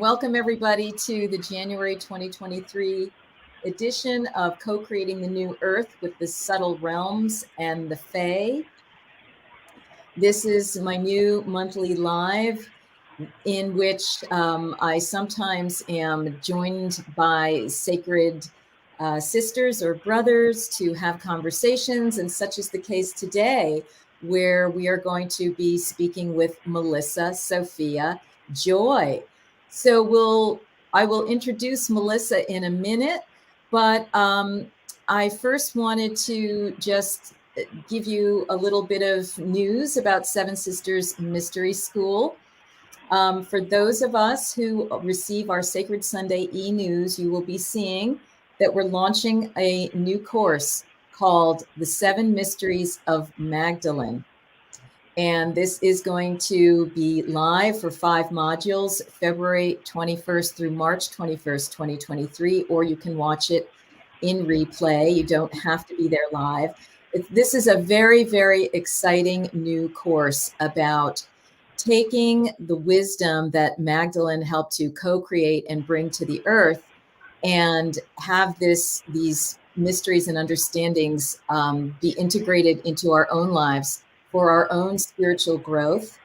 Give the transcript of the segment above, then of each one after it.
Welcome everybody to the January 2023 edition of Co-Creating the New Earth with the Subtle Realms and the Fae. This is my new monthly live in which I sometimes am joined by sacred sisters or brothers to have conversations, and such is the case today, where we are going to be speaking with Melissa Sophia Joy. So I will introduce Melissa in a minute, but I first wanted to just give you a little bit of news about Seven Sisters Mystery School. For those of us who receive our Sacred Sunday e-news, you will be seeing that we're launching a new course called The Seven Mysteries of Magdalene. And this is going to be live for 5 modules, February 21st through March 21st, 2023, or you can watch it in replay. You don't have to be there live. This is a very, very exciting new course about taking the wisdom that Magdalene helped to co-create and bring to the earth and have these mysteries and understandings be integrated into our own lives for our own spiritual growth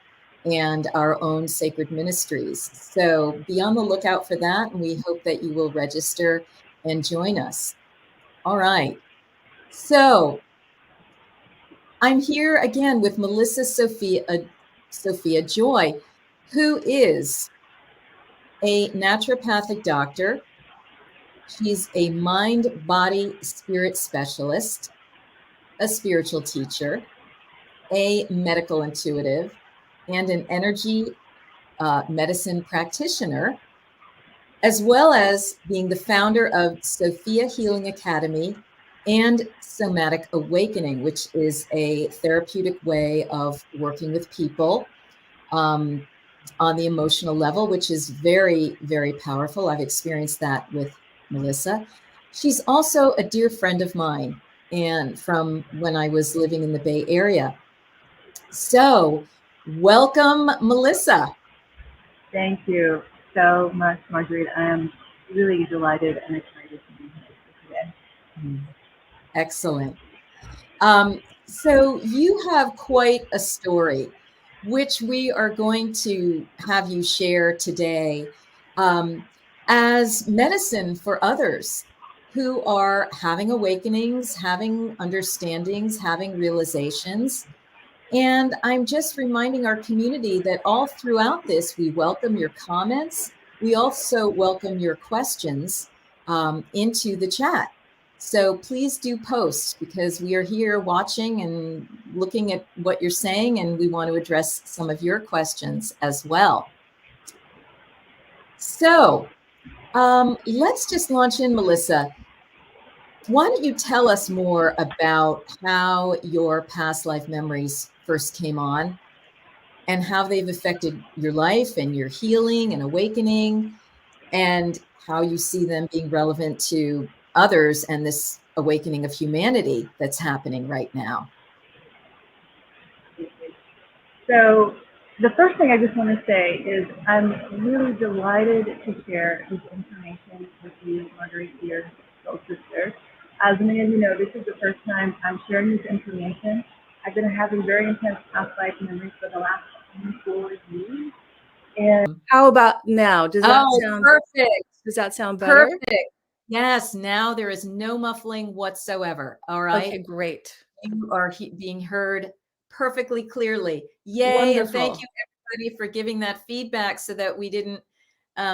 and our own sacred ministries. So be on the lookout for that, and we hope that you will register and join us. All right. So I'm here again with Melissa Sophia Joy, who is a naturopathic doctor. She's a mind, body, spirit specialist, a spiritual teacher, a medical intuitive, and an energy medicine practitioner, as well as being the founder of Sophia Healing Academy and Somatic Awakening, which is a therapeutic way of working with people on the emotional level, which is very, very powerful. I've experienced that with Melissa. She's also a dear friend of mine, and from when I was living in the Bay Area. So welcome, Melissa. Thank you so much, Marguerite. I am really delighted and excited to be here today. Excellent. So you have quite a story, which we are going to have you share today as medicine for others who are having awakenings, having understandings, having realizations. And I'm just reminding our community that all throughout this, we welcome your comments. We also welcome your questions into the chat. So please do post, because we are here watching and looking at what you're saying, and we want to address some of your questions as well. So let's just launch in, Melissa. Why don't you tell us more about how your past life memories first came on and how they've affected your life and your healing and awakening, and how you see them being relevant to others and this awakening of humanity that's happening right now. So the first thing I just want to say is I'm really delighted to share this information with you, Marguerite, dear soul sister. As many of you know, this is the first time I'm sharing this information. I've been having very intense past life memories for the last 4 years. And how about now? Does that sound perfect? Does that sound better? Perfect. Yes. Now there is no muffling whatsoever. All right. Okay, great. You are being heard perfectly clearly. Yay. Wonderful. And thank you everybody for giving that feedback so that we didn't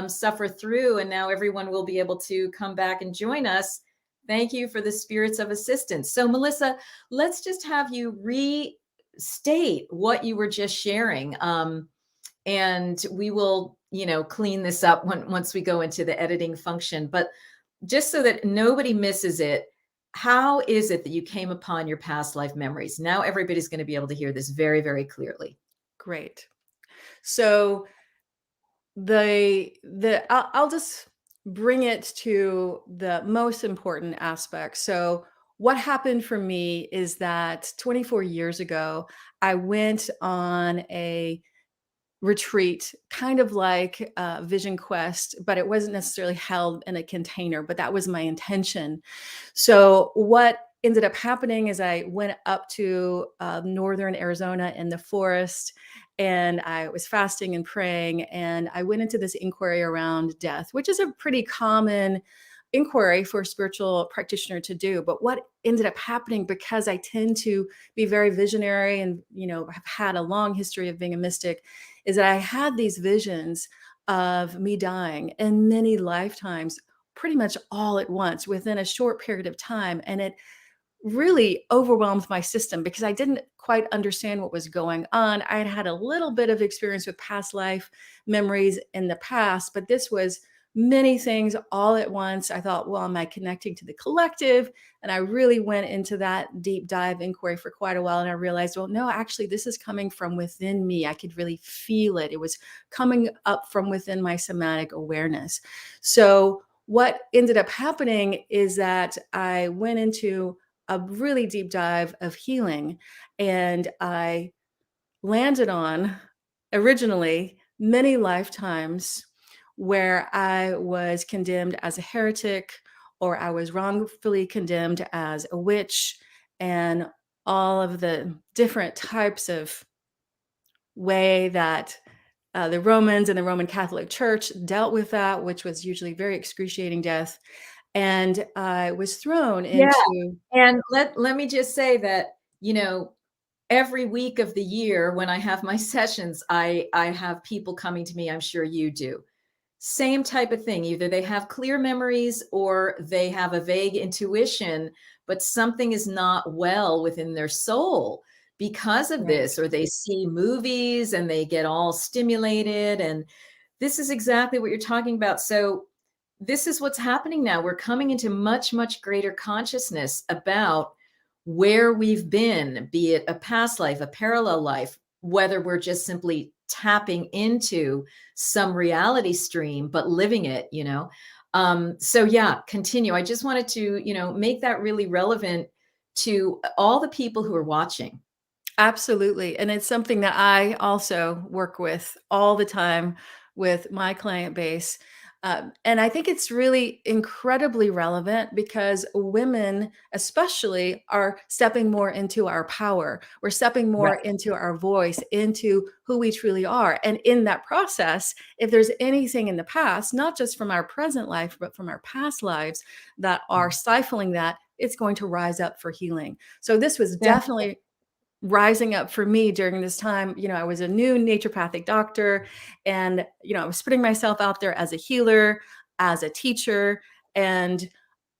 suffer through. And now everyone will be able to come back and join us. Thank you for the spirits of assistance. So Melissa, let's just have you restate what you were just sharing. And we will, clean this up once we go into the editing function. But just so that nobody misses it, how is it that you came upon your past life memories? Now everybody's going to be able to hear this very, very clearly. Great. So I'll just bring it to the most important aspect. So what happened for me is that 24 years ago, I went on a retreat, kind of like Vision Quest, but it wasn't necessarily held in a container, but that was my intention. So what ended up happening is I went up to northern Arizona in the forest, and I was fasting and praying, and I went into this inquiry around death, which is a pretty common inquiry for a spiritual practitioner to do. But what ended up happening, because I tend to be very visionary and, have had a long history of being a mystic, is that I had these visions of me dying in many lifetimes, pretty much all at once within a short period of time. And it really overwhelmed my system because I didn't quite understand what was going on. I had had a little bit of experience with past life memories in the past, but this was many things all at once. I thought, well, am I connecting to the collective? And I really went into that deep dive inquiry for quite a while. And I realized, well, no, actually, this is coming from within me. I could really feel it. It was coming up from within my somatic awareness. So what ended up happening is that I went into a really deep dive of healing, and I landed on originally many lifetimes where I was condemned as a heretic, or I was wrongfully condemned as a witch, and all of the different types of way that the Romans and the Roman Catholic Church dealt with that, which was usually very excruciating death. And I was thrown Yeah. into. And let me just say that, every week of the year when I have my sessions, I have people coming to me, I'm sure you do. Same type of thing. Either they have clear memories or they have a vague intuition, but something is not well within their soul because of Right. this, or they see movies and they get all stimulated. And this is exactly what you're talking about. So this is what's happening now. We're coming into much, much greater consciousness about where we've been, be it a past life, a parallel life, whether we're just simply tapping into some reality stream, but living it. So yeah, continue. I just wanted to, make that really relevant to all the people who are watching. Absolutely. And it's something that I also work with all the time with my client base. And I think it's really incredibly relevant because women, especially, are stepping more into our power. We're stepping Right. more into our voice, into who we truly are. And in that process, if there's anything in the past, not just from our present life, but from our past lives that are stifling that, it's going to rise up for healing. So this was Yeah. definitely rising up for me during this time. I was a new naturopathic doctor, and I was putting myself out there as a healer, as a teacher, and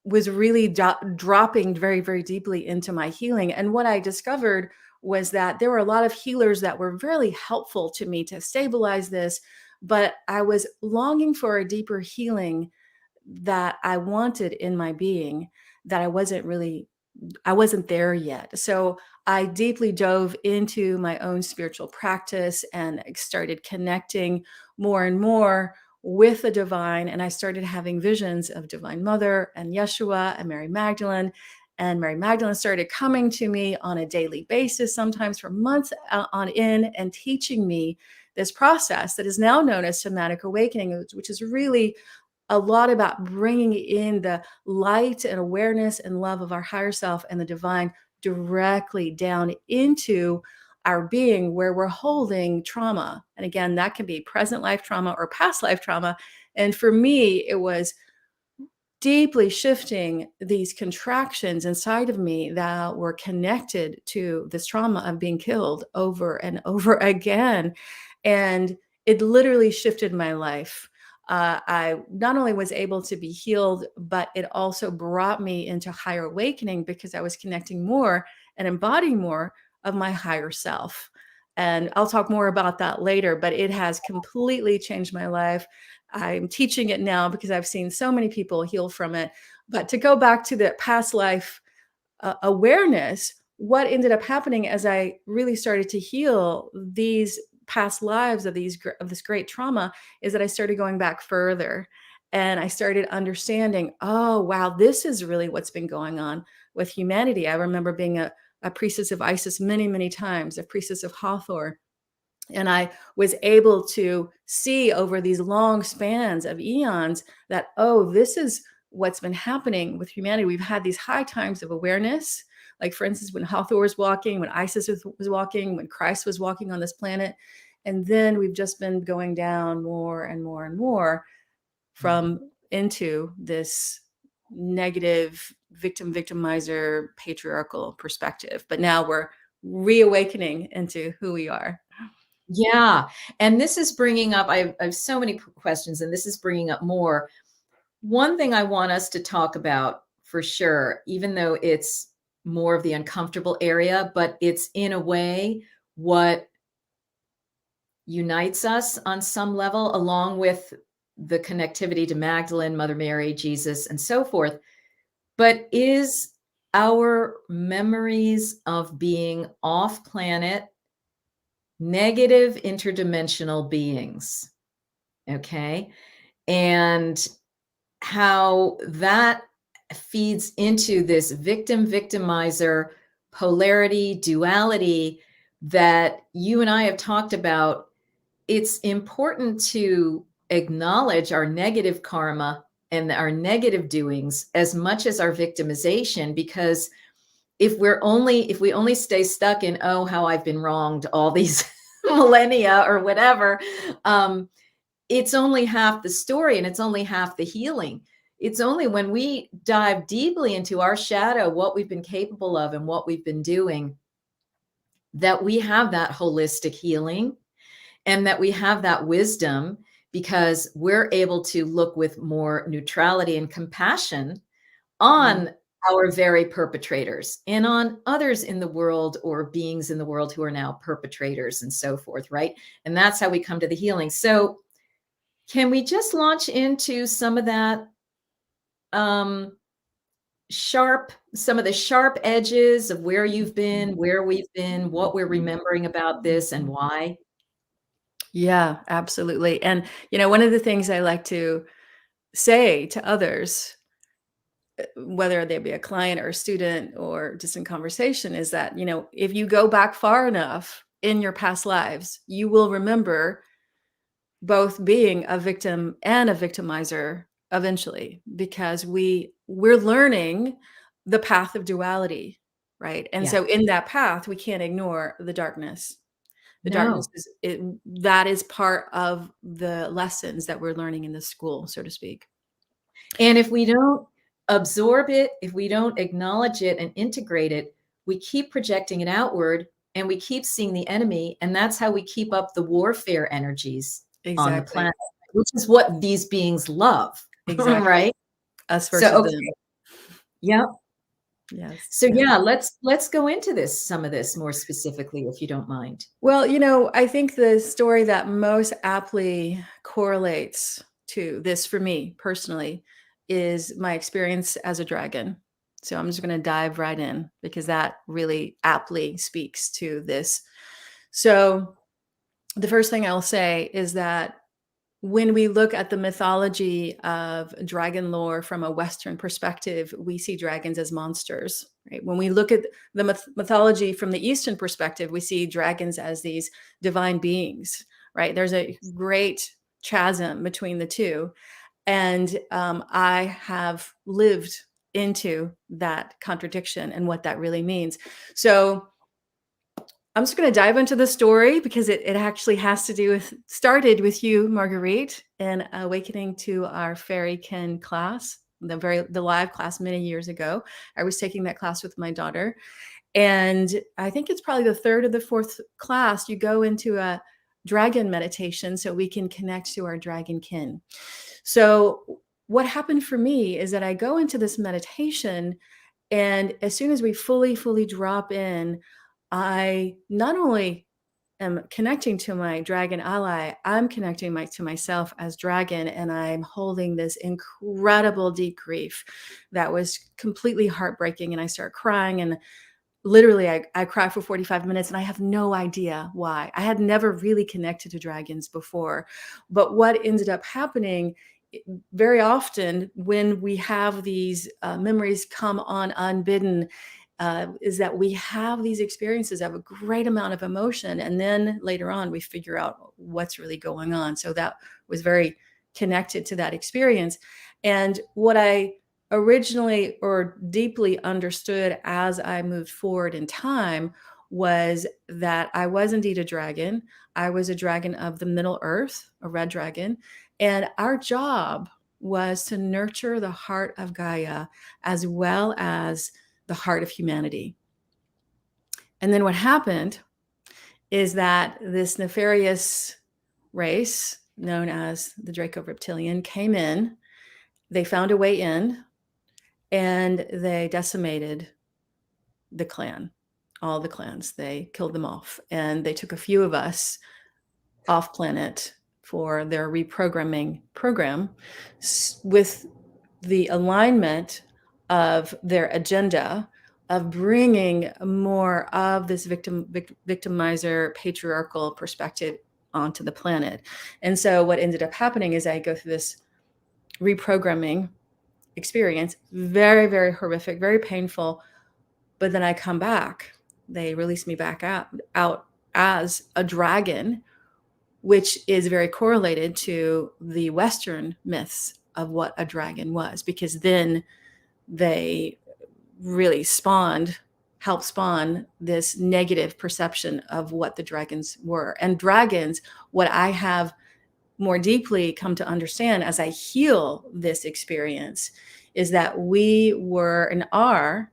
was really dropping very, very deeply into my healing. And what I discovered was that there were a lot of healers that were really helpful to me to stabilize this, but I was longing for a deeper healing that I wanted in my being, that I wasn't there yet. So I deeply dove into my own spiritual practice and started connecting more and more with the divine. And I started having visions of Divine Mother and Yeshua and Mary Magdalene. And Mary Magdalene started coming to me on a daily basis, sometimes for months on end, and teaching me this process that is now known as somatic awakening, which is really a lot about bringing in the light and awareness and love of our higher self and the divine directly down into our being, where we're holding trauma. And again, that can be present life trauma or past life trauma. And for me, it was deeply shifting these contractions inside of me that were connected to this trauma of being killed over and over again. And it literally shifted my life. I not only was able to be healed, but it also brought me into higher awakening because I was connecting more and embodying more of my higher self. And I'll talk more about that later, but it has completely changed my life. I'm teaching it now because I've seen so many people heal from it. But to go back to the past life awareness, what ended up happening as I really started to heal these past lives of this great trauma is that I started going back further, and I started understanding, oh wow, this is really what's been going on with humanity. I remember being a priestess of Isis many, many times, a priestess of Hathor, And I was able to see over these long spans of eons that, oh, this is what's been happening with humanity. We've had these high times of awareness, like, for instance, when Hathor was walking, when Isis was walking, when Christ was walking on this planet. And then we've just been going down more and more and more from into this negative victimizer patriarchal perspective. But now we're reawakening into who we are. Yeah. And this is bringing up, I have so many questions, and this is bringing up more. One thing I want us to talk about for sure, even though it's more of the uncomfortable area, but it's in a way what unites us on some level, along with the connectivity to Magdalene, Mother Mary, Jesus, and so forth, but is our memories of being off planet, negative interdimensional beings. Okay. And how that feeds into this victim victimizer polarity, duality that you and I have talked about. It's important to acknowledge our negative karma and our negative doings as much as our victimization, because if we only stay stuck in, oh, how I've been wronged all these millennia or whatever, it's only half the story, and it's only half the healing. It's only when we dive deeply into our shadow, what we've been capable of and what we've been doing, that we have that holistic healing and that we have that wisdom, because we're able to look with more neutrality and compassion on our very perpetrators and on others in the world, or beings in the world who are now perpetrators and so forth, right? And that's how we come to the healing. So can we just launch into some of that some of the sharp edges of where you've been, where we've been, what we're remembering about this, and why? Yeah, absolutely. And, one of the things I like to say to others, whether they be a client or a student or just in conversation, is that, if you go back far enough in your past lives, you will remember both being a victim and a victimizer eventually, because we're learning the path of duality, right? And Yeah. so in that path, we can't ignore the darkness. The darkness No. that is part of the lessons that we're learning in the school, so to speak. And if we don't absorb it, if we don't acknowledge it and integrate it, we keep projecting it outward, and we keep seeing the enemy. And that's how we keep up the warfare energies on the Exactly. planet, which is what these beings love. Exactly. Right? Us So, versus okay. them. Yeah. Yes. So yeah, let's go into some of this more specifically, if you don't mind. Well, I think the story that most aptly correlates to this for me personally is my experience as a dragon. So I'm just going to dive right in, because that really aptly speaks to this. So the first thing I'll say is that when we look at the mythology of dragon lore from a Western perspective, we see dragons as monsters, right? When we look at the mythology from the Eastern perspective, we see dragons as these divine beings, right? There's a great chasm between the two. And I have lived into that contradiction and what that really means. So I'm just going to dive into the story, because it actually has to do with, started with you, Marguerite, and awakening to our fairykin class, the live class many years ago. I was taking that class with my daughter, and I think it's probably the third or the fourth class. You go into a dragon meditation so we can connect to our dragon kin. So what happened for me is that I go into this meditation, and as soon as we fully drop in, I not only am connecting to my dragon ally, I'm connecting to myself as dragon, and I'm holding this incredible deep grief that was completely heartbreaking. And I start crying, and literally I cry for 45 minutes, and I have no idea why. I had never really connected to dragons before. But what ended up happening very often when we have these memories come on unbidden, is that we have these experiences of a great amount of emotion, and then later on we figure out what's really going on. So that was very connected to that experience. And what I originally or deeply understood as I moved forward in time was that I was indeed a dragon. I was a dragon of the Middle Earth, a red dragon. And our job was to nurture the heart of Gaia as well as the heart of humanity. And then what happened is that this nefarious race known as the Draco Reptilian came in. They found a way in, and they decimated the clan, all the clans. They killed them off, and they took a few of us off planet for their reprogramming program with the alignment of their agenda of bringing more of this victimizer patriarchal perspective onto the planet. And so what ended up happening is I go through this reprogramming experience, very, very horrific, very painful. But then I come back, they release me back out as a dragon, which is very correlated to the Western myths of what a dragon was, because then they really helped spawn this negative perception of what the dragons were. And dragons, what I have more deeply come to understand as I heal this experience, is that we were and are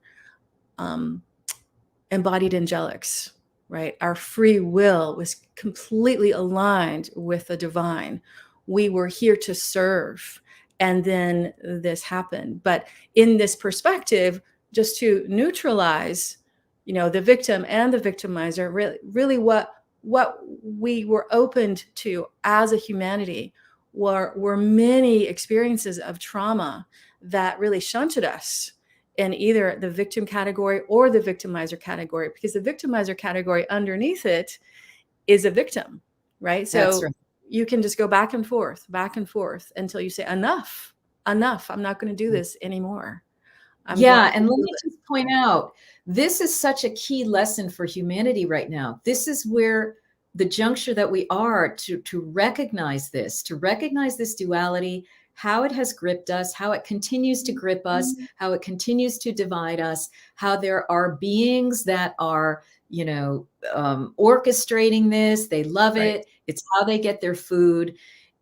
embodied angelics, right? Our free will was completely aligned with the divine. We were here to serve. And then this happened. But in this perspective, just to neutralize, the victim and the victimizer, really what we were opened to as a humanity were many experiences of trauma that really shunted us in either the victim category or the victimizer category, because the victimizer category underneath it is a victim, right? So That's right. You can just go back and forth until you say, enough. I'm not going to do this anymore. And let me just point out, this is such a key lesson for humanity right now. This is where the juncture that we are to recognize this duality, how it has gripped us, how it continues to grip us, how it continues to divide us, how there are beings that are, orchestrating this. They love it. It's how they get their food.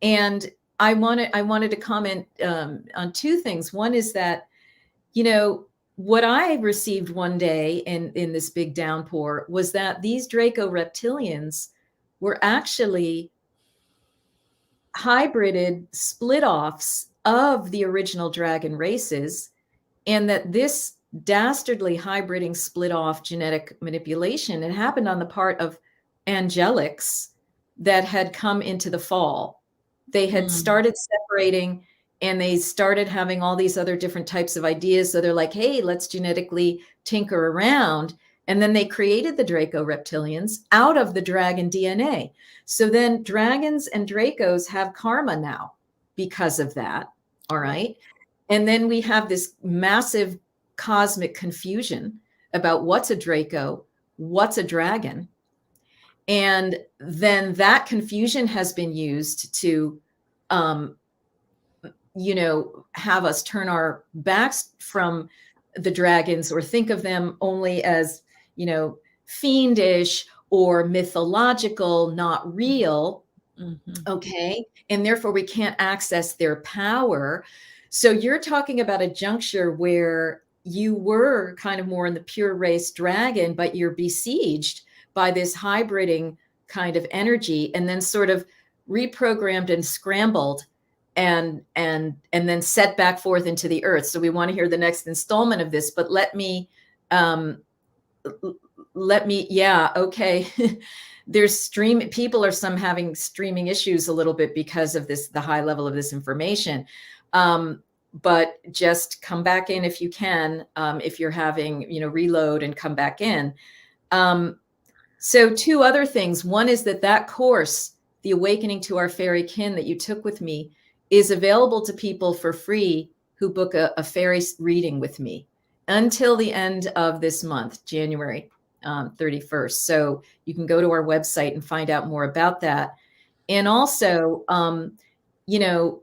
And I wanted to comment on two things. One is that, what I received one day in this big downpour was that these Draco reptilians were actually hybrided split-offs of the original dragon races, and that this dastardly hybriding split-off genetic manipulation had happened on the part of angelics that had come into the fall. They had started separating, and they started having all these other different types of ideas. So they're like, hey, let's genetically tinker around. And then they created the Draco reptilians out of the dragon DNA. So then dragons and Dracos have karma now because of that. All right. And then we have this massive cosmic confusion about what's a Draco, what's a dragon. And then that confusion has been used to, have us turn our backs from the dragons or think of them only as, fiendish or mythological, not real. Okay. And therefore we can't access their power. So you're talking about a juncture where you were kind of more in the pure race dragon, but you're besieged by this hybriding kind of energy, and then sort of reprogrammed and scrambled and then set back forth into the earth. So we want to hear the next installment of this, but let me, okay. There's people are having streaming issues a little bit because of this, the high level of this information. But just come back in if you can, if you're having, reload and come back in. So two other things. One is that course, The Awakening to Our Fairy Kin, that you took with me, is available to people for free who book a fairy reading with me. until the end of this month, January 31st. So you can go to our website and find out more about that. And also, you know,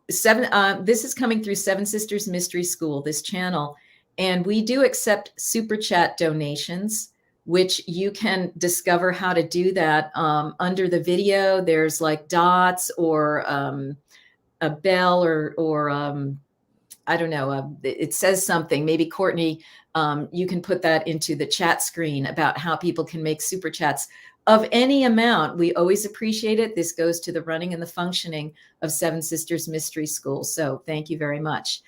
this is coming through Seven Sisters Mystery School, this channel, and we do accept super chat donations, which you can discover how to do that under the video. There's like dots or a bell or I don't know, it says something. Maybe Courtney, you can put that into the chat screen about how people can make super chats of any amount. We always appreciate it. This goes to the running and the functioning of Seven Sisters Mystery School. So thank you very much.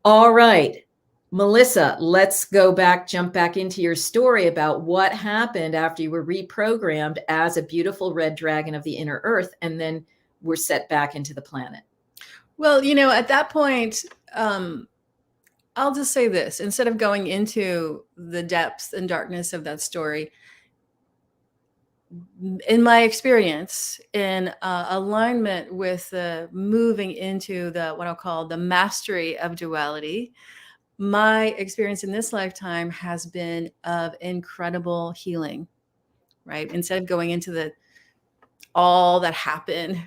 All right, Melissa, let's jump back into your story about what happened after you were reprogrammed as a beautiful red dragon of the inner earth, and then were set back into the planet. Well, you know, at that point, I'll just say this, instead of going into the depths and darkness of that story, in my experience, in alignment with moving into what I'll call the mastery of duality, my experience in this lifetime has been of incredible healing, right? Instead of going into all that happened,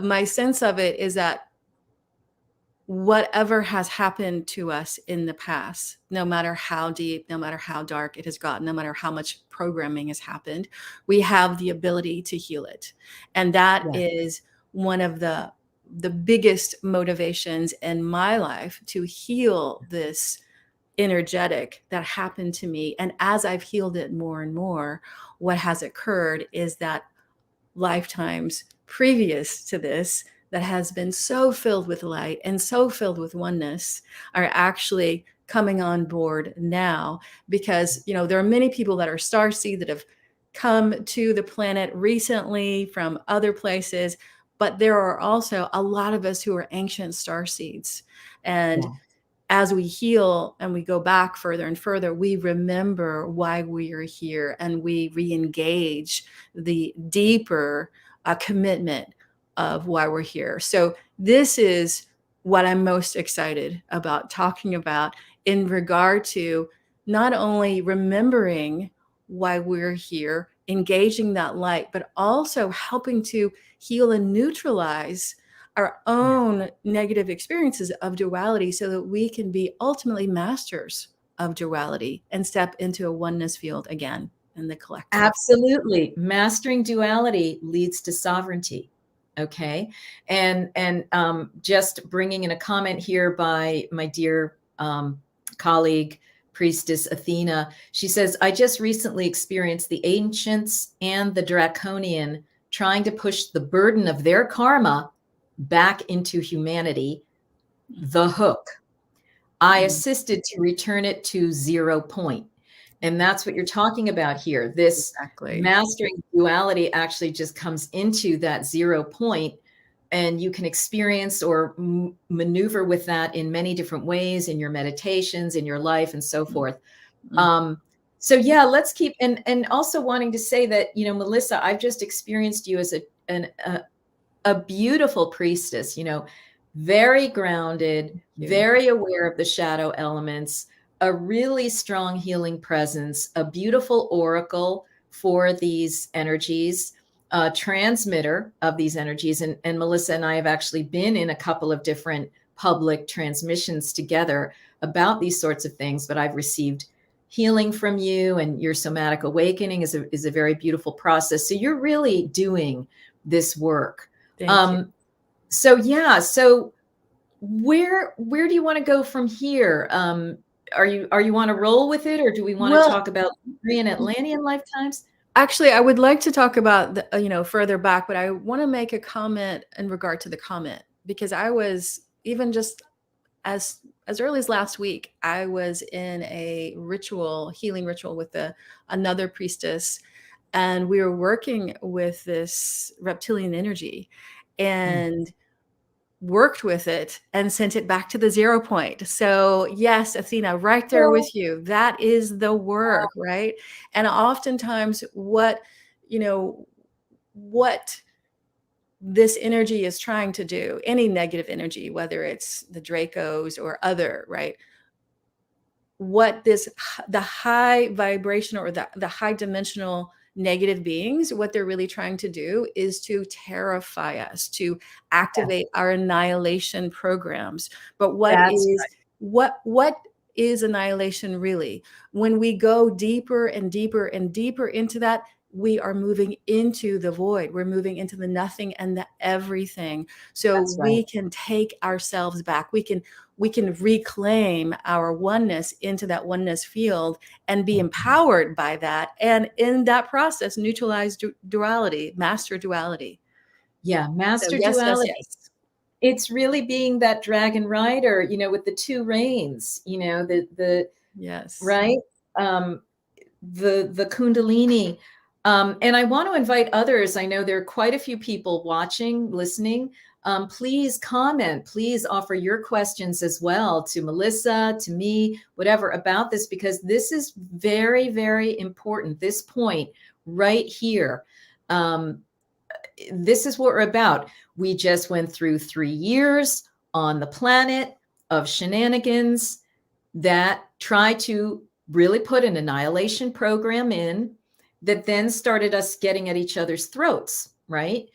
my sense of it is that whatever has happened to us in the past, no matter how deep, no matter how dark it has gotten, no matter how much programming has happened, we have the ability to heal it. And that is one of the biggest motivations in my life, to heal this energetic that happened to me. And as I've healed it more and more, what has occurred is that lifetimes previous to this, that has been so filled with light and so filled with oneness, are actually coming on board now. Because, you know, there are many people that are starseed that have come to the planet recently from other places, but there are also a lot of us who are ancient starseeds. And as we heal and we go back further and further, we remember why we are here, and we re-engage the deeper commitment of why we're here. So this is what I'm most excited about talking about, in regard to not only remembering why we're here, engaging that light, but also helping to heal and neutralize our own negative experiences of duality, so that we can be ultimately masters of duality and step into a oneness field again in the collective. Absolutely. Mastering duality leads to sovereignty. Okay. And just bringing in a comment here by my dear colleague, Priestess Athena. She says, I just recently experienced the ancients and the draconian trying to push the burden of their karma back into humanity, the hook. I assisted to return it to 0 point. And that's what you're talking about here. This mastering duality actually just comes into that 0 point, and you can experience or maneuver with that in many different ways, in your meditations, in your life, and so forth. So yeah, let's keep, and also wanting to say that, you know, Melissa, I've just experienced you as a beautiful priestess, you know, very grounded, very aware of the shadow elements, a really strong healing presence, a beautiful oracle for these energies, a transmitter of these energies. And Melissa and I have actually been in a couple of different public transmissions together about these sorts of things, but I've received healing from you, and your somatic awakening is a very beautiful process. So you're really doing this work. Thank you. So yeah, so where do you want to go from here? Are you want to roll with it, or do we want to talk about Lemurian and Atlantean lifetimes? Actually, I would like to talk about further back, but I want to make a comment in regard to the comment, because I was, even just as early as last week, I was in a healing ritual with another priestess, and we were working with this reptilian energy, and worked with it and sent it back to the 0 point. So yes, Athena, right there with you. That is the work, right? And oftentimes what this energy is trying to do, any negative energy, whether it's the Dracos or other, right? what the high vibrational or the high dimensional negative beings, what they're really trying to do is to terrify us, to activate our annihilation programs. But That's what is annihilation really? When we go deeper and deeper and deeper into that, we are moving into the void. We're moving into the nothing and the everything. So That's right. we can take ourselves back. We can reclaim our oneness into that oneness field and be empowered by that. And in that process, neutralize duality, master duality. Yeah, So master yes, duality. yes, yes. It's really being that dragon rider, you know, with the two reins, you know, the Yes. right, the Kundalini. And I want to invite others. I know there are quite a few people watching, listening. Please comment, please offer your questions as well to Melissa, to me, whatever about this, because this is very, very important. This point right here. This is what we're about. We just went through 3 years on the planet of shenanigans that try to really put an annihilation program in that then started us getting at each other's throats, right?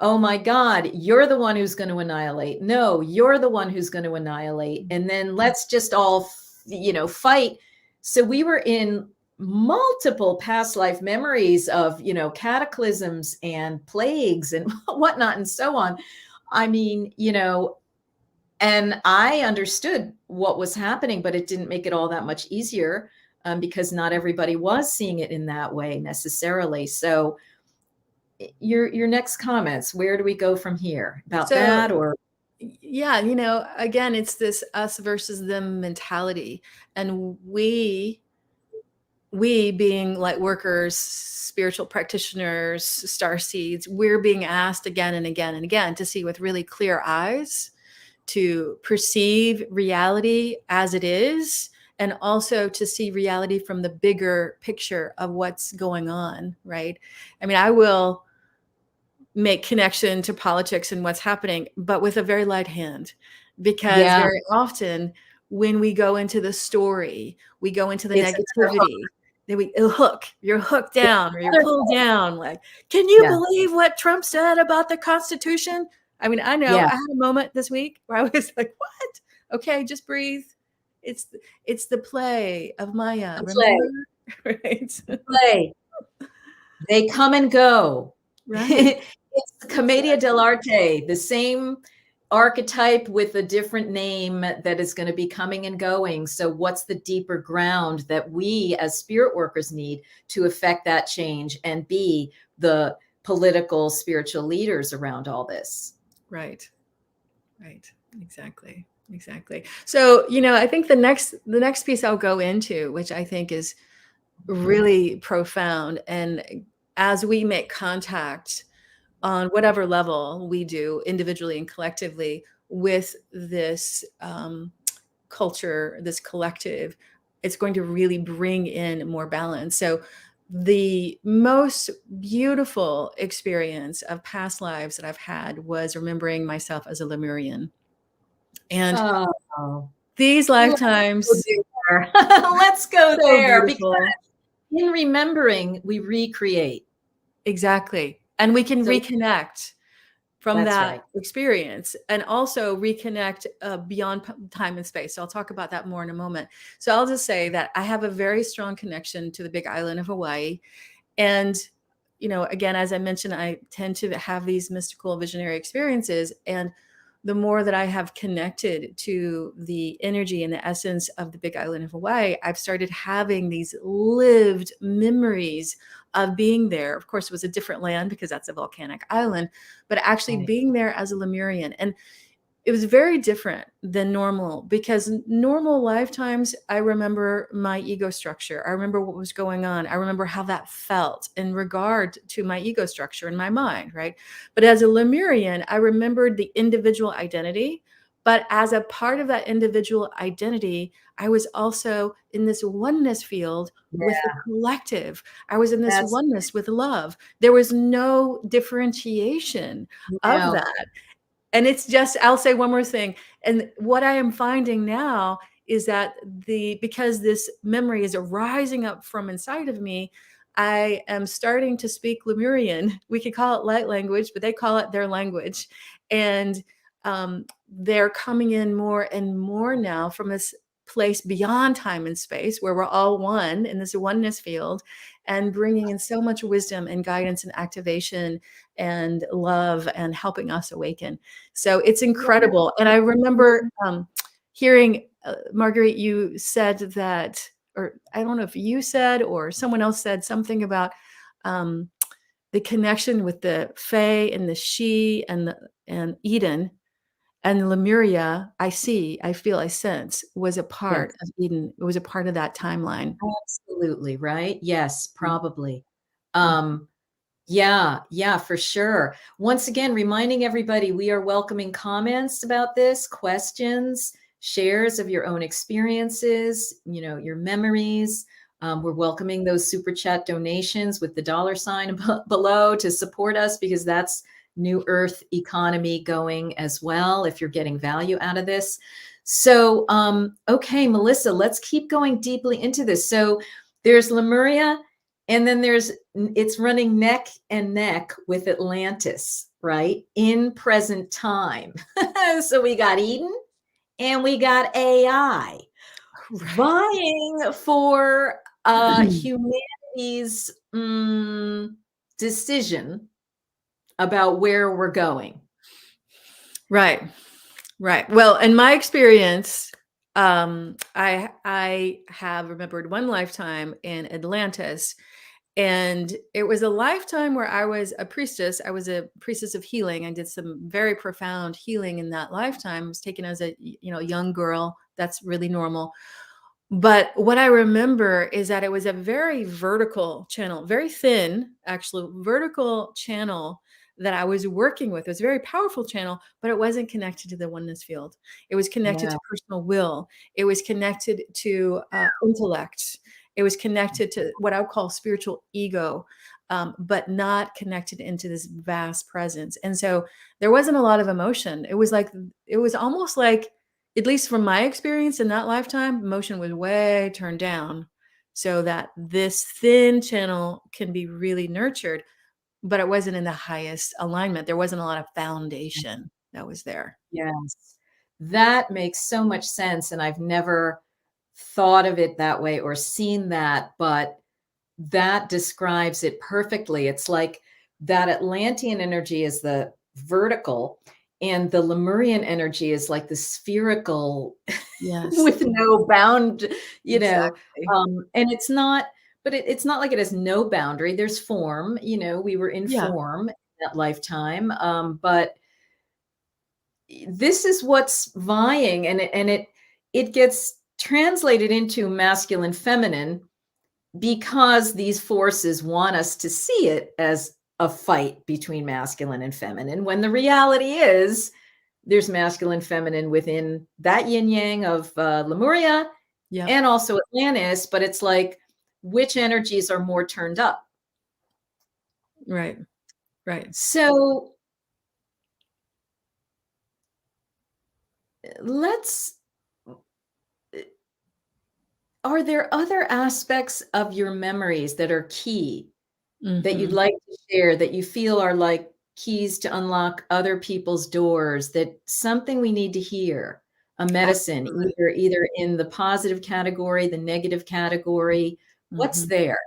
Oh my God, you're the one who's going to annihilate. No, you're the one who's going to annihilate. And then let's just all, you know, fight. So we were in multiple past life memories of, you know, cataclysms and plagues and whatnot and so on. I mean, you know, and I understood what was happening, but it didn't make it all that much easier because not everybody was seeing it in that way necessarily. So your next comments, where do we go from here about that? Or yeah, you know, again, it's this us versus them mentality. And we being light workers, spiritual practitioners, star seeds, we're being asked again and again and again to see with really clear eyes, to perceive reality as it is, and also to see reality from the bigger picture of what's going on, right? I mean, I will make connection to politics and what's happening, but with a very light hand, because very often when we go into the story, we go into the negativity, then you're hooked down or you're pulled down. Like, can you believe what Trump said about the Constitution? I mean, I know I had a moment this week where I was like, what? Okay, just breathe. It's the play of Maya. Remember? Right. Play. They come and go. Right. It's the Commedia dell'arte, the same archetype with a different name that is going to be coming and going. So what's the deeper ground that we as spirit workers need to affect that change and be the political spiritual leaders around all this? Right. Right. Exactly. Exactly. So, you know, I think the next piece I'll go into, which I think is really profound, and as we make contact on whatever level we do individually and collectively with this culture, this collective, it's going to really bring in more balance. So the most beautiful experience of past lives that I've had was remembering myself as a Lemurian. And these lifetimes, let's go there, beautiful. because in remembering, we recreate. Exactly. And we can reconnect from that experience, and also reconnect beyond time and space. So I'll talk about that more in a moment. So I'll just say that I have a very strong connection to the Big Island of Hawaii. And, you know, again, as I mentioned, I tend to have these mystical visionary experiences. And the more that I have connected to the energy and the essence of the Big Island of Hawaii, I've started having these lived memories of being there. Of course, it was a different land because that's a volcanic island, but actually being there as a Lemurian. And it was very different than normal, because normal lifetimes, I remember my ego structure. I remember what was going on. I remember how that felt in regard to my ego structure in my mind, right? But as a Lemurian, I remembered the individual identity. But as a part of that individual identity, I was also in this oneness field with the collective. I was in this oneness with love. There was no differentiation of that. And it's just, I'll say one more thing. And what I am finding now is that because this memory is arising up from inside of me, I am starting to speak Lemurian. We could call it light language, but they call it their language. And they're coming in more and more now from this place beyond time and space, where we're all one in this oneness field, and bringing in so much wisdom and guidance and activation and love and helping us awaken. So it's incredible. And I remember hearing, Marguerite, you said that, or I don't know if you said or someone else said something about the connection with the Fae and the She and Eden. And Lemuria, I see, I feel, I sense, was a part of Eden. It was a part of that timeline. Absolutely, right? Yes, probably. Yeah, for sure. Once again, reminding everybody, we are welcoming comments about this, questions, shares of your own experiences, your memories. We're welcoming those super chat donations with the $ below to support us, because that's New Earth economy going as well, if you're getting value out of this. So, okay, Melissa, let's keep going deeply into this. So there's Lemuria, and then it's running neck and neck with Atlantis, right? In present time. So we got Eden and we got AI vying for humanity's decision about where we're going. Right. Well, in my experience, I have remembered one lifetime in Atlantis, and it was a lifetime where I was a priestess. I was a priestess of healing. I did some very profound healing in that lifetime. I was taken as a young girl. That's really normal. But what I remember is that it was a very vertical channel, very thin, actually, vertical channel that I was working with. It was a very powerful channel, but it wasn't connected to the oneness field. It was connected to personal will. It was connected to intellect. It was connected to what I would call spiritual ego, but not connected into this vast presence. And so there wasn't a lot of emotion. It was almost like, at least from my experience in that lifetime, emotion was way turned down so that this thin channel can be really nurtured, but it wasn't in the highest alignment. There wasn't a lot of foundation that was there. Yes, that makes so much sense. And I've never thought of it that way or seen that, but that describes it perfectly. It's like that Atlantean energy is the vertical, and the Lemurian energy is like the spherical, with no bound, Exactly. and it's not, but it's not like it has no boundary. There's form, we were in form in that lifetime. But this is what's vying, and it gets translated into masculine, feminine, because these forces want us to see it as a fight between masculine and feminine, when the reality is there's masculine, feminine within that yin yang of Lemuria and also Atlantis, but it's like, which energies are more turned up? Right. So are there other aspects of your memories that are key that you'd like to share, that you feel are like keys to unlock other people's doors, that something we need to hear, a medicine, either in the positive category, the negative category? What's there?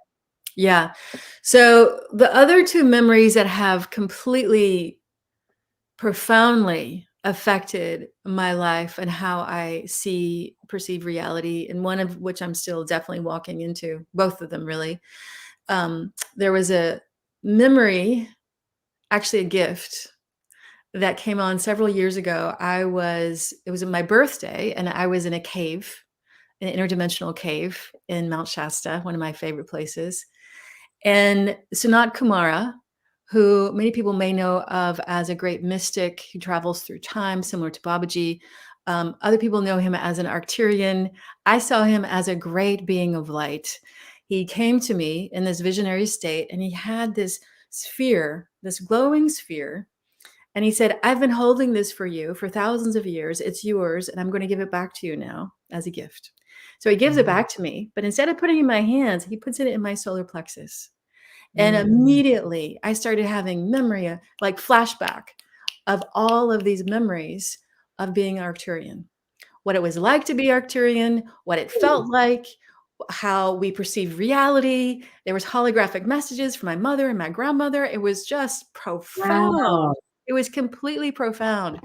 Yeah. So the other two memories that have completely, profoundly affected my life and how I perceive reality, and one of which I'm still definitely walking into, both of them really. There was a memory, actually a gift, that came on several years ago. It was my birthday, and I was in a cave, an interdimensional cave in Mount Shasta, one of my favorite places. And Sanat Kumara, who many people may know of as a great mystic who travels through time, similar to Babaji. Other people know him as an Arcturian. I saw him as a great being of light. He came to me in this visionary state, and he had this sphere, this glowing sphere. And he said, I've been holding this for you for thousands of years. It's yours, and I'm going to give it back to you now. as a gift. So he gives it back to me, but instead of putting it in my hands, he puts it in my solar plexus. And immediately I started having memory, like flashback of all of these memories of being Arcturian, what it was like to be Arcturian, what it felt like, how we perceive reality. There was holographic messages from my mother and my grandmother. It was just profound. Wow. It was completely profound.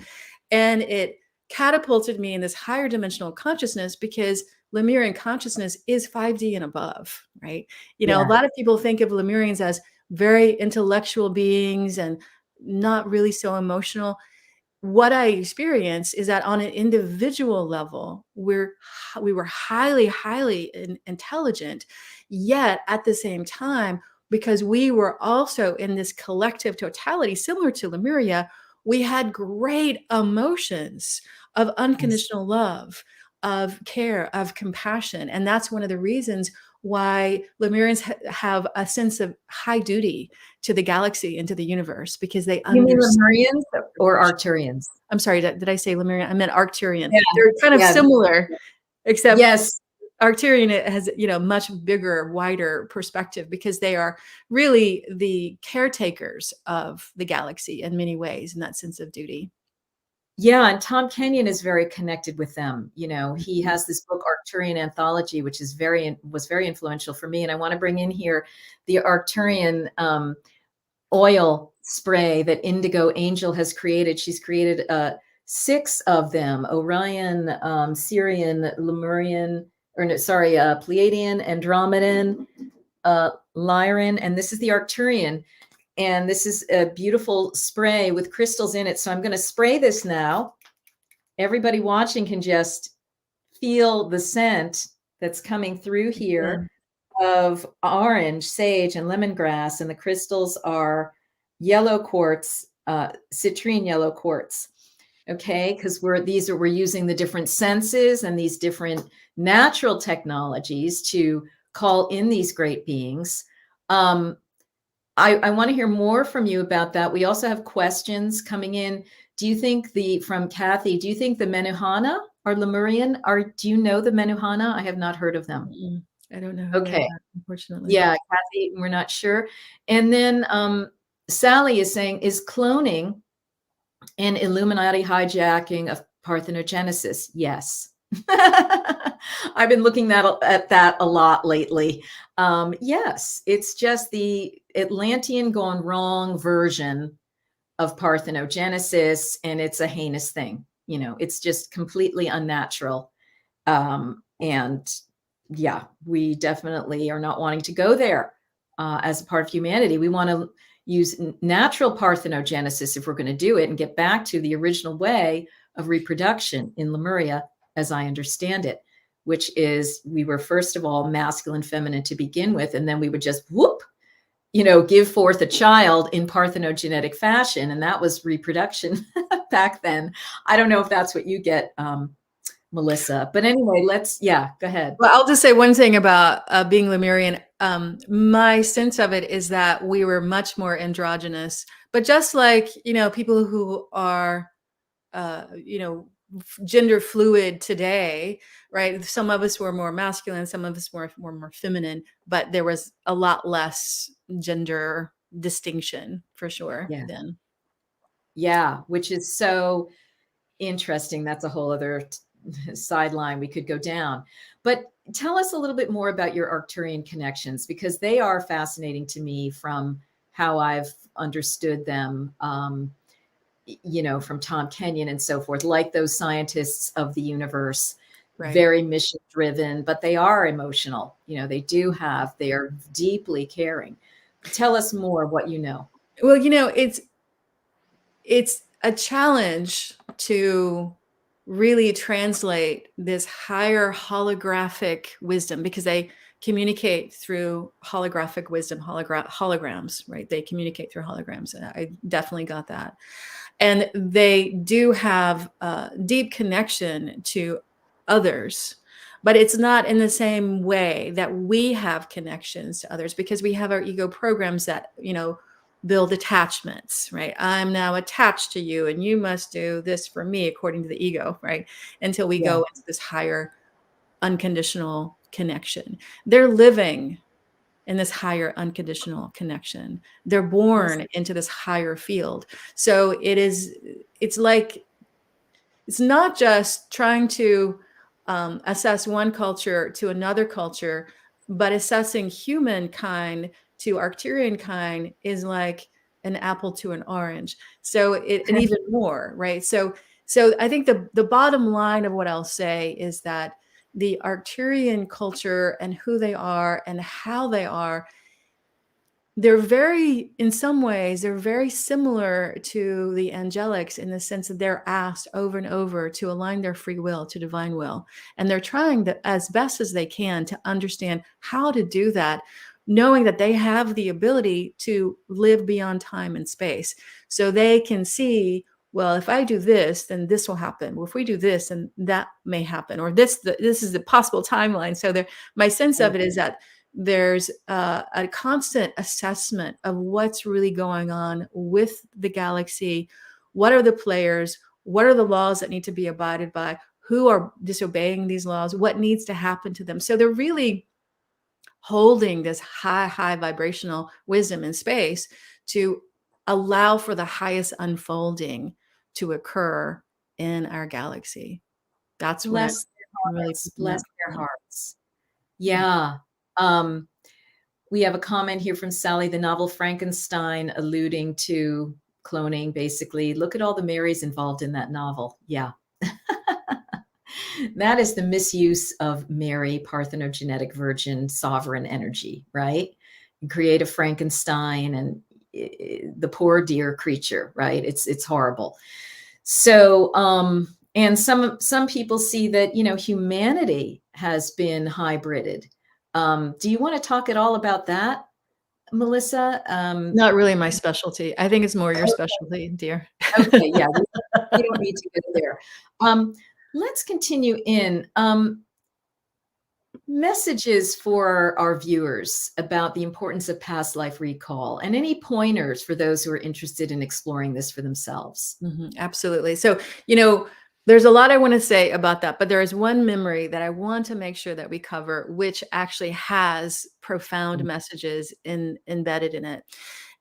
And it catapulted me in this higher dimensional consciousness, because Lemurian consciousness is 5D and above, right? You know, a lot of people think of Lemurians as very intellectual beings and not really so emotional. What I experienced is that on an individual level, we were highly, highly intelligent, yet at the same time, because we were also in this collective totality, similar to Lemuria, we had great emotions of unconditional love, of care, of compassion. And that's one of the reasons why Lemurians have a sense of high duty to the galaxy and to the universe, because they You mean understand. Lemurians or Arcturians? I'm sorry, did I say Lemurian? I meant Arcturian. Yeah, They're kind of yeah. similar, except Yes. Arcturian has, you know, much bigger, wider perspective, because they are really the caretakers of the galaxy in many ways, in that sense of duty. Yeah, and Tom Kenyon is very connected with them. You know, he has this book, Arcturian Anthology, which is was very influential for me. And I want to bring in here the Arcturian oil spray that Indigo Angel has created. She's created 6 of them: Orion, Syrian, Lemurian, or no, sorry, Pleiadian, Andromedan, Lyran, and this is the Arcturian. And this is a beautiful spray with crystals in it. So I'm going to spray this now. Everybody watching can just feel the scent that's coming through here of orange, sage, and lemongrass. And the crystals are yellow quartz, citrine yellow quartz. Okay, because we're using the different senses and these different natural technologies to call in these great beings. I want to hear more from you about that. We also have questions coming in. Do you think from Kathy, do you think the Menuhana are Lemurian? Do you know the Menuhana? I have not heard of them. I don't know who they are, unfortunately. Yeah, Kathy, we're not sure. And then Sally is saying, is cloning an Illuminati hijacking of parthenogenesis? Yes. I've been looking at that a lot lately. Yes, it's just the Atlantean gone wrong version of parthenogenesis, and it's a heinous thing. You know, it's just completely unnatural. And yeah, we definitely are not wanting to go there as a part of humanity. We want to use natural parthenogenesis if we're going to do it, and get back to the original way of reproduction in Lemuria, as I understand it, which is we were first of all masculine, feminine to begin with, and then we would just whoop, you know, give forth a child in parthenogenetic fashion, and that was reproduction back then. I don't know if that's what you get, Melissa, but anyway, go ahead. Well, I'll just say one thing about being Lemurian. My sense of it is that we were much more androgynous, but just like, you know, people who are, you know, gender fluid today, right? Some of us were more masculine, some of us were more feminine, but there was a lot less gender distinction for sure then. Yeah, which is so interesting. That's a whole other sideline we could go down. But tell us a little bit more about your Arcturian connections, because they are fascinating to me from how I've understood them. You know, from Tom Kenyon and so forth, like those scientists of the universe, very mission driven, but they are emotional. You know, they are deeply caring. Tell us more what you know. Well, you know, it's a challenge to really translate this higher holographic wisdom, because they communicate through holographic wisdom, holograms, right? They communicate through holograms. I definitely got that. And they do have a deep connection to others, but it's not in the same way that we have connections to others, because we have our ego programs that, you know, build attachments, right? I'm now attached to you and you must do this for me according to the ego, right? Until we go into this higher unconditional connection. They're living in this higher unconditional connection. They're born into this higher field. So it's like, it's not just trying to assess one culture to another culture, but assessing humankind to Arcturian kind is like an apple to an orange. So and even more, right? So I think the bottom line of what I'll say is that the Arcturian culture and who they are and how they are, they're very, in some ways, they're very similar to the angelics in the sense that they're asked over and over to align their free will to divine will. And they're trying as best as they can to understand how to do that, knowing that they have the ability to live beyond time and space. So they can see, well, if I do this, then this will happen. Well, if we do this, then that may happen. Or this is the possible timeline. So my sense of it is that there's a constant assessment of what's really going on with the galaxy. What are the players? What are the laws that need to be abided by? Who are disobeying these laws? What needs to happen to them? So they're really holding this high vibrational wisdom in space to allow for the highest unfolding to occur in our galaxy. That's what bless their hearts. Yeah. We have a comment here from Sally, the novel Frankenstein, alluding to cloning, basically. Look at all the Marys involved in that novel. Yeah. That is the misuse of Mary, parthenogenetic virgin, sovereign energy, right? You create a Frankenstein and the poor dear creature, right? It's horrible. So, and some people see that, humanity has been hybrided. Do you want to talk at all about that, Melissa? Not really my specialty. I think it's more your specialty, dear. Okay, yeah, we don't need to go there. Let's continue in. Messages for our viewers about the importance of past life recall and any pointers for those who are interested in exploring this for themselves. Absolutely. So, there's a lot I want to say about that, but there is one memory that I want to make sure that we cover, which actually has profound messages embedded in it.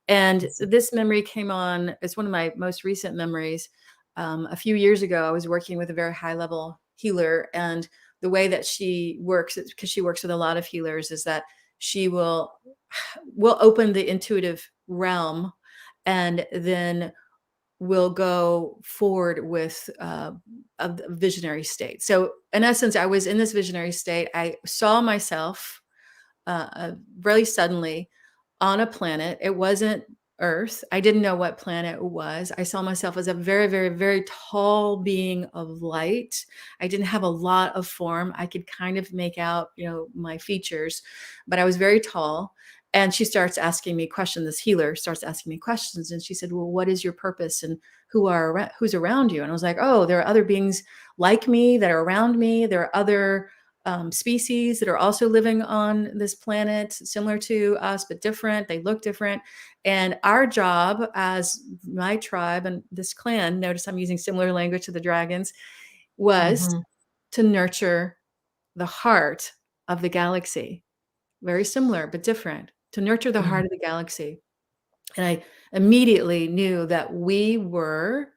And this memory came on, it's one of my most recent memories. A few years ago, I was working with a very high level healer, and the way that she works, because she works with a lot of healers, is that she will open the intuitive realm and then will go forward with a visionary state. So in essence, I was in this visionary state. I saw myself really suddenly on a planet. It wasn't Earth. I didn't know what planet it was. I saw myself as a very, very, very tall being of light. I didn't have a lot of form. I could kind of make out, my features, but I was very tall. And she starts asking me questions. This healer starts asking me questions. And she said, well, what is your purpose and who's around you? And I was like, oh, there are other beings like me that are around me. There are other species that are also living on this planet, similar to us, but different. They look different. And our job as my tribe and this clan, notice I'm using similar language to the dragons, was to nurture the heart of the galaxy. Very similar, but different. To nurture the heart of the galaxy. And I immediately knew that we were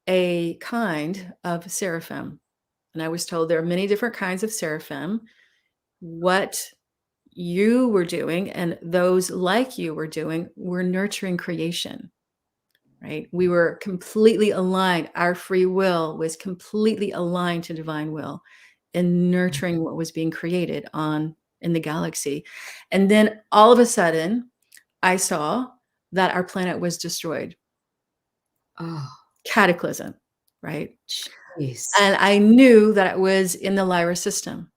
a kind of seraphim. And I was told there are many different kinds of seraphim. What you were doing and those like you were doing were nurturing creation, right? We were completely aligned. Our free will was completely aligned to divine will and nurturing what was being created in the galaxy. And then all of a sudden, I saw that our planet was destroyed. Oh, cataclysm, right? Jeez. And I knew that it was in the Lyra system.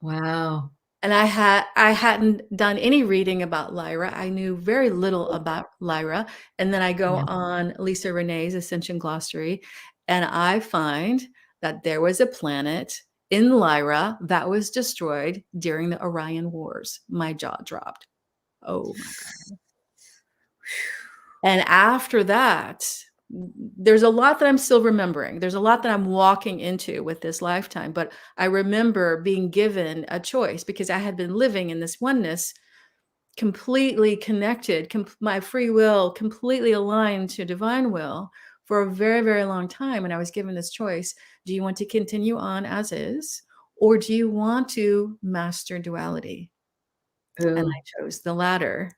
Wow. And I hadn't done any reading about Lyra. I knew very little about Lyra. And then I go on Lisa Renee's Ascension Glossary, and I find that there was a planet in Lyra that was destroyed during the Orion Wars. My jaw dropped. Oh my God. And after that, there's a lot that I'm still remembering. There's a lot that I'm walking into with this lifetime, but I remember being given a choice because I had been living in this oneness, completely connected, my free will completely aligned to divine will for a very, very long time. And I was given this choice. Do you want to continue on as is, or do you want to master duality? And Ooh, I chose the latter.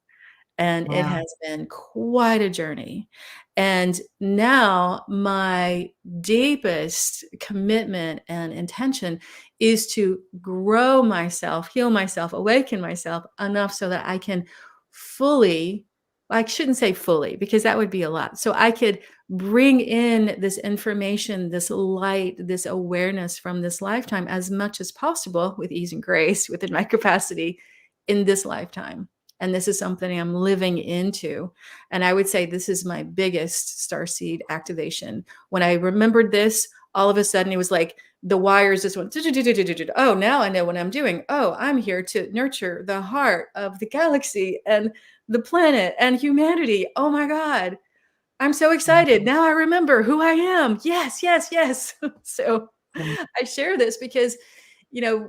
And it wow. has been quite a journey. And now my deepest commitment and intention is to grow myself, heal myself, awaken myself enough so that I can fully, I shouldn't say fully because that would be a lot. So I could bring in this information, this light, this awareness from this lifetime as much as possible with ease and grace within my capacity in this lifetime. And this is something I'm living into. And I would say this is my biggest starseed activation. When I remembered this, all of a sudden it was like the wires just went, oh, now I know what I'm doing. Oh, I'm here to nurture the heart of the galaxy and the planet and humanity. Oh my God. I'm so excited. Now I remember who I am. Yes, yes, yes. So I share this because, you know,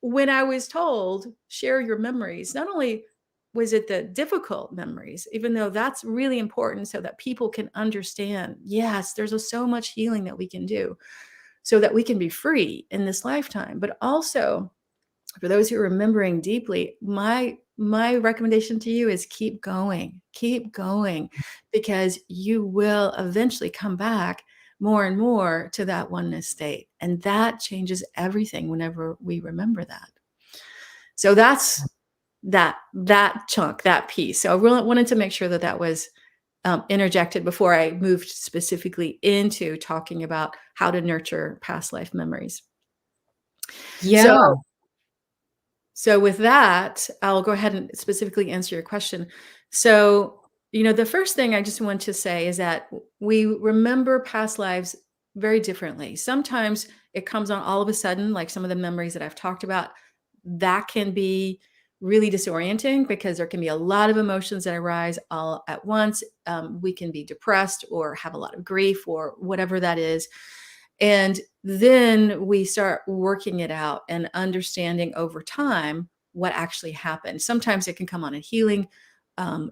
when I was told, share your memories, not only was it the difficult memories, even though that's really important so that people can understand, yes, there's so much healing that we can do so that we can be free in this lifetime. But also, for those who are remembering deeply, my recommendation to you is keep going, because you will eventually come back more and more to that oneness state. And that changes everything whenever we remember that. So that's that chunk, that piece. So I really wanted to make sure that that was interjected before I moved specifically into talking about how to nurture past life memories. Yeah. So with that, I'll go ahead and specifically answer your question. So, the first thing I just want to say is that we remember past lives very differently. Sometimes it comes on all of a sudden, like some of the memories that I've talked about. That can be really disorienting because there can be a lot of emotions that arise all at once. We can be depressed or have a lot of grief or whatever that is. And then we start working it out and understanding over time what actually happened. Sometimes it can come on a healing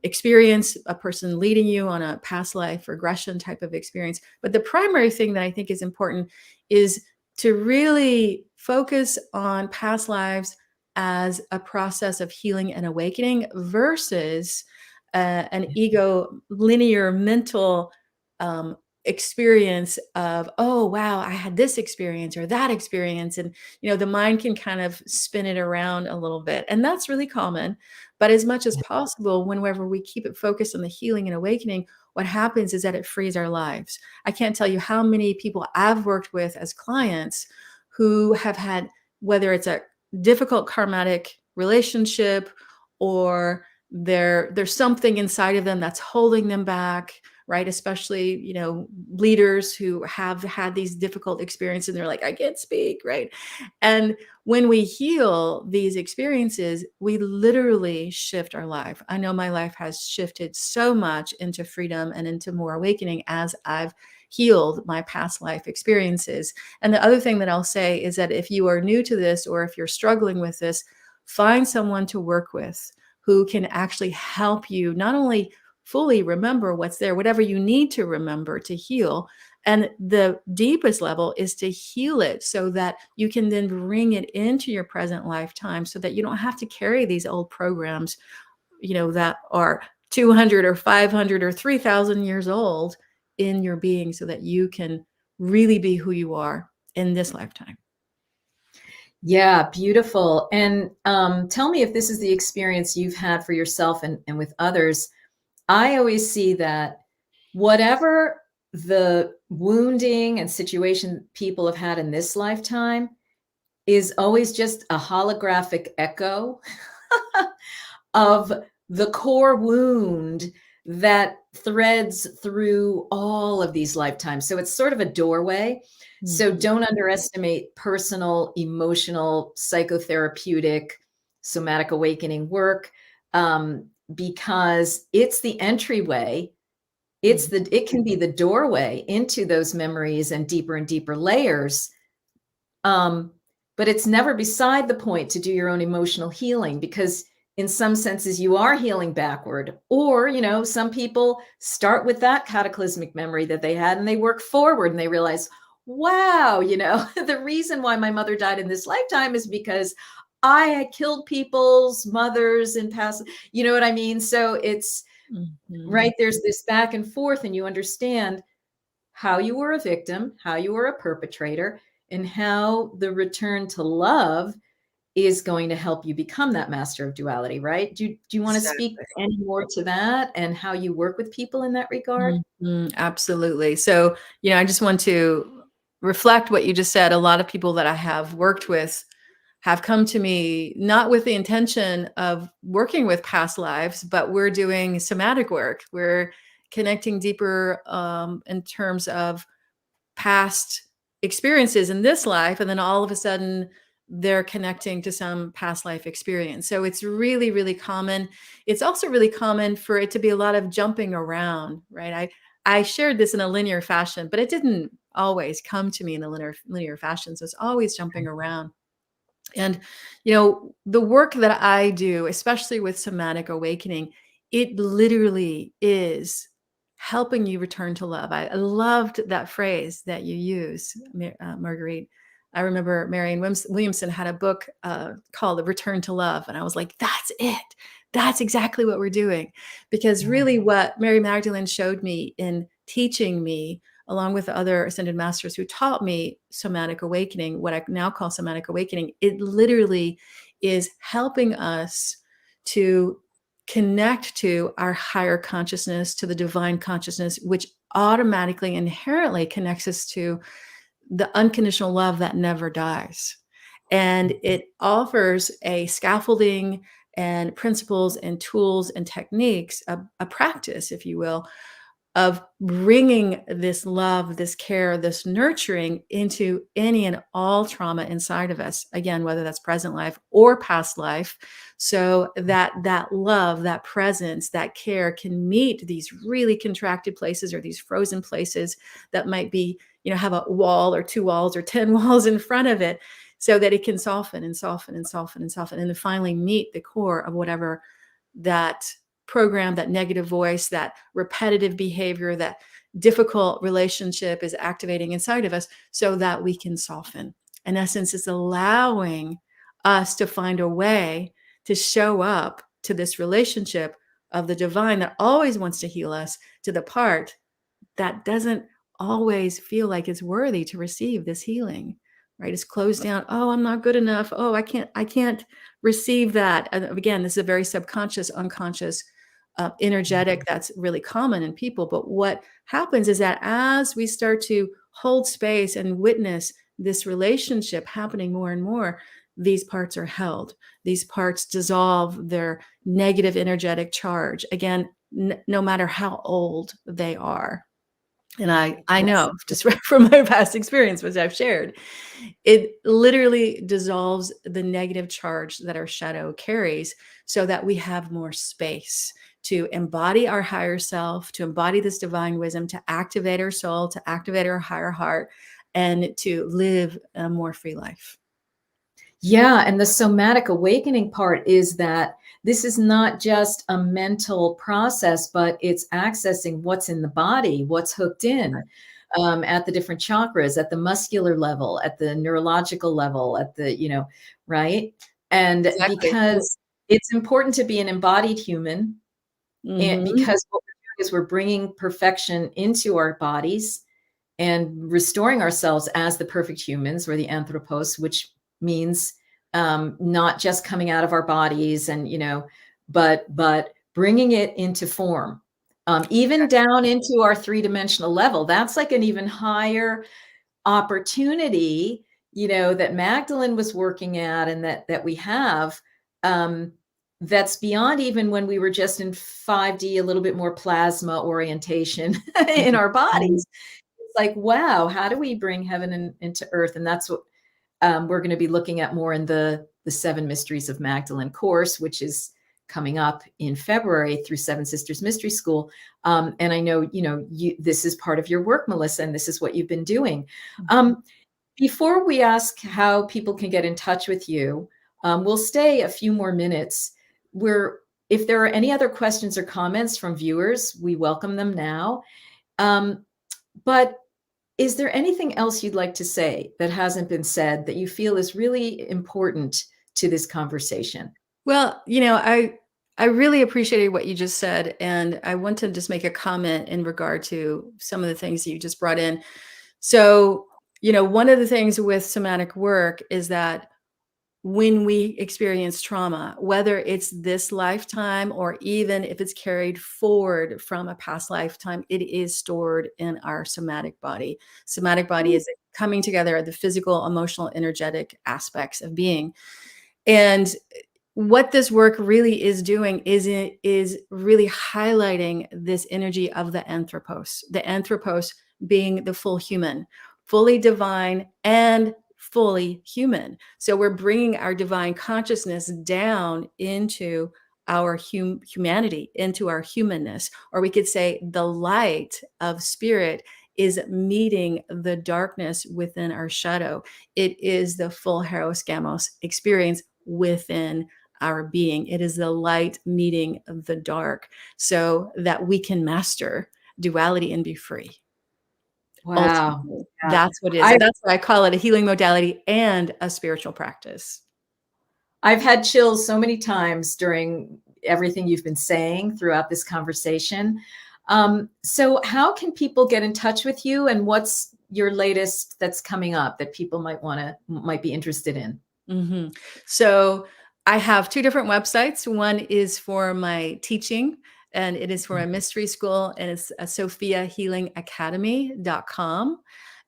experience, a person leading you on a past life regression type of experience. But the primary thing that I think is important is to really focus on past lives as a process of healing and awakening versus an ego linear mental experience of, oh wow, I had this experience or that experience. And the mind can kind of spin it around a little bit, and that's really common. But as much as possible, whenever we keep it focused on the healing and awakening, what happens is that it frees our lives. I can't tell you how many people I've worked with as clients who have had, whether it's a difficult karmatic relationship or there's something inside of them that's holding them back, right? Especially, leaders who have had these difficult experiences and they're like, I can't speak, right? And when we heal these experiences, we literally shift our life. I know my life has shifted so much into freedom and into more awakening as I've healed my past life experiences. And the other thing that I'll say is that if you are new to this or if you're struggling with this, find someone to work with who can actually help you not only fully remember what's there, whatever you need to remember to heal. And the deepest level is to heal it so that you can then bring it into your present lifetime so that you don't have to carry these old programs, that are 200 or 500 or 3,000 years old in your being so that you can really be who you are in this lifetime. Yeah, beautiful. And tell me if this is the experience you've had for yourself and with others. I always see that whatever the wounding and situation people have had in this lifetime is always just a holographic echo of the core wound that threads through all of these lifetimes. So it's sort of a doorway. So don't underestimate personal, emotional, psychotherapeutic, somatic awakening work, because it's the entryway it can be the doorway into those memories and deeper layers. But it's never beside the point to do your own emotional healing, because in some senses you are healing backward. Or, some people start with that cataclysmic memory that they had and they work forward and they realize, wow, the reason why my mother died in this lifetime is because I had killed people's mothers in past, you know what I mean? So it's right. There's this back and forth, and you understand how you were a victim, how you were a perpetrator, and how the return to love is going to help you become that master of duality, right? Do you want to speak any more to that and how you work with people in that regard? Absolutely. So, I just want to reflect what you just said. A lot of people that I have worked with have come to me not with the intention of working with past lives, but we're doing somatic work. We're connecting deeper in terms of past experiences in this life, and then all of a sudden they're connecting to some past life experience. So it's really, really common. It's also really common for it to be a lot of jumping around, right? I shared this in a linear fashion, but it didn't always come to me in a linear fashion. So it's always jumping around. And, the work that I do, especially with somatic awakening, it literally is helping you return to love. I loved that phrase that you use, Marguerite. I remember Marianne Williamson had a book called Return to Love. And I was like, that's it. That's exactly what we're doing. Because really what Mary Magdalene showed me in teaching me, along with other ascended masters who taught me somatic awakening, what I now call somatic awakening, it literally is helping us to connect to our higher consciousness, to the divine consciousness, which automatically, inherently connects us to the unconditional love that never dies. And it offers a scaffolding and principles and tools and techniques, a practice, if you will, of bringing this love, this care, this nurturing into any and all trauma inside of us. Again, whether that's present life or past life, so that love, that presence, that care can meet these really contracted places or these frozen places that might be, have a wall or 2 walls or 10 walls in front of it, so that it can soften and soften and soften and soften, and then finally meet the core of whatever that program, that negative voice, that repetitive behavior, that difficult relationship is activating inside of us, so that we can soften. In essence, it's allowing us to find a way to show up to this relationship of the divine that always wants to heal us, to the part that doesn't always feel like it's worthy to receive this healing, right? It's closed down. Oh, I'm not good enough. Oh, I can't receive that. And again, this is a very subconscious, unconscious, energetic that's really common in people. But what happens is that as we start to hold space and witness this relationship happening more and more, these parts are held. These parts dissolve their negative energetic charge. Again, no matter how old they are. And I know just from my past experience, which I've shared, it literally dissolves the negative charge that our shadow carries, so that we have more space to embody our higher self, to embody this divine wisdom, to activate our soul, to activate our higher heart, and to live a more free life. Yeah. And the somatic awakening part is that this is not just a mental process, but it's accessing what's in the body, what's hooked in at the different chakras, at the muscular level, at the neurological level, at the, right? And Exactly. because it's important to be an embodied human, and Mhm. because what we're doing is we're bringing perfection into our bodies and restoring ourselves as the perfect humans, or the anthropos, which means not just coming out of our bodies and, but bringing it into form, even down into our 3-dimensional level. That's like an even higher opportunity, that Magdalene was working at, and that we have, that's beyond even when we were just in 5D, a little bit more plasma orientation in our bodies. It's like, wow, how do we bring heaven into earth? And that's what we're going to be looking at more in the 7 Mysteries of Magdalene course, which is coming up in February through Seven Sisters Mystery School. And I know, this is part of your work, Melissa, and this is what you've been doing. Before we ask how people can get in touch with you, we'll stay a few more minutes. If there are any other questions or comments from viewers, we welcome them now. But is there anything else you'd like to say that hasn't been said that you feel is really important to this conversation? Well, I really appreciated what you just said, and I want to just make a comment in regard to some of the things that you just brought in. So, one of the things with somatic work is that when we experience trauma, whether it's this lifetime or even if it's carried forward from a past lifetime, it is stored in our somatic body. Somatic body is coming together of the physical, emotional, energetic aspects of being. And what this work really is doing is it is really highlighting this energy of the anthropos being the full human, fully divine and fully human. So we're bringing our divine consciousness down into our humanity, into our humanness, or we could say the light of spirit is meeting the darkness within our shadow. It is the full Hieros Gamos experience within our being. It is the light meeting the dark so that we can master duality and be free. Wow. Ultimately, that's what it is. And that's why I call it a healing modality and a spiritual practice. I've had chills so many times during everything you've been saying throughout this conversation. So how can people get in touch with you, and what's your latest that's coming up that people might be interested in? Mm-hmm. So I have two different websites. One is for my teaching, and it is for my mystery school, and it's sophiahealingacademy.com.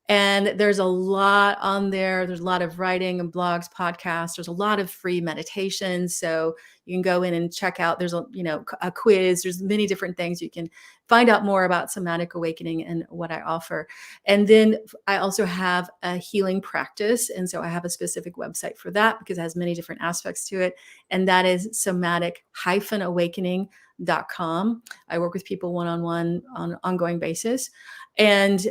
And there's a lot on there. There's a lot of writing and blogs, podcasts. There's a lot of free meditations. So you can go in and check out. There's a quiz. There's many different things. You can find out more about somatic awakening and what I offer. And then I also have a healing practice. And so I have a specific website for that because it has many different aspects to it. And that is somatic-awakening.com. I work with people one-on-one on an ongoing basis. And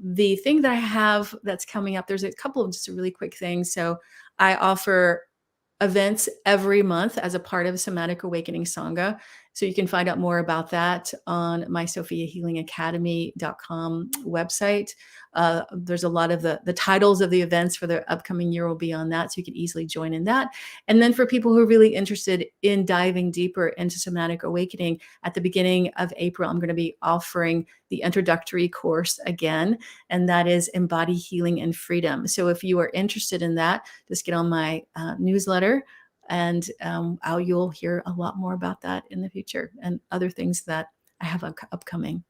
the thing that I have that's coming up, there's a couple of just really quick things. So I offer events every month as a part of Somatic Awakening Sangha. So you can find out more about that on my sophiahealingacademy.com website. There's a lot of the titles of the events for the upcoming year will be on that. So you can easily join in that. And then for people who are really interested in diving deeper into somatic awakening, at the beginning of April, I'm going to be offering the introductory course again, and that is Embody Healing and Freedom. So if you are interested in that, just get on my newsletter, and you'll hear a lot more about that in the future and other things that I have upcoming.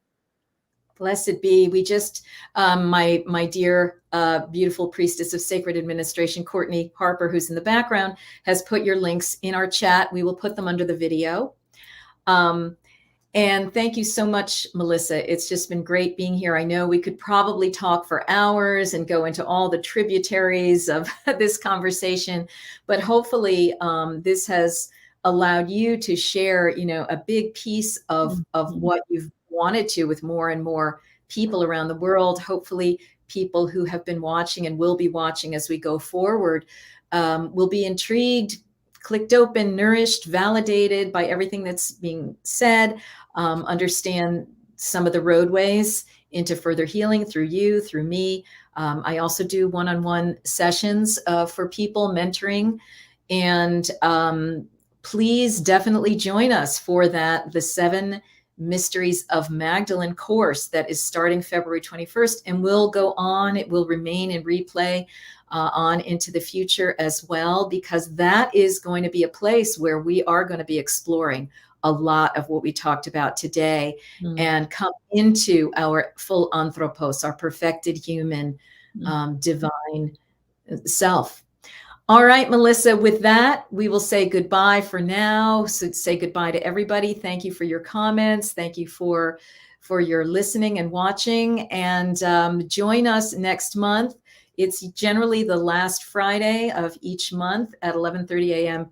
Blessed be. We just, my dear, beautiful priestess of sacred administration, Courtney Harper, who's in the background, has put your links in our chat. We will put them under the video. And thank you so much, Melissa. It's just been great being here. I know we could probably talk for hours and go into all the tributaries of this conversation, but hopefully this has allowed you to share, a big piece of what you've wanted to with more and more people around the world. Hopefully people who have been watching and will be watching as we go forward will be intrigued, clicked open, nourished, validated by everything that's being said, understand some of the roadways into further healing through you, through me. I also do one-on-one sessions for people, mentoring, and please definitely join us for the 7 Mysteries of Magdalene course that is starting February 21st and will go on. It will remain in replay on into the future as well, because that is going to be a place where we are going to be exploring a lot of what we talked about today and come into our full anthropos, our perfected human, divine self. All right, Melissa, with that, we will say goodbye for now. So say goodbye to everybody. Thank you for your comments. Thank you for your listening and watching, and join us next month. It's generally the last Friday of each month at 11:30 a.m.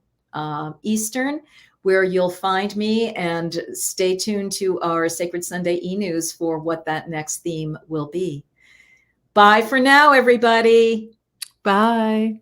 Eastern, where you'll find me, and stay tuned to our Sacred Sunday e-news for what that next theme will be. Bye for now, everybody. Bye.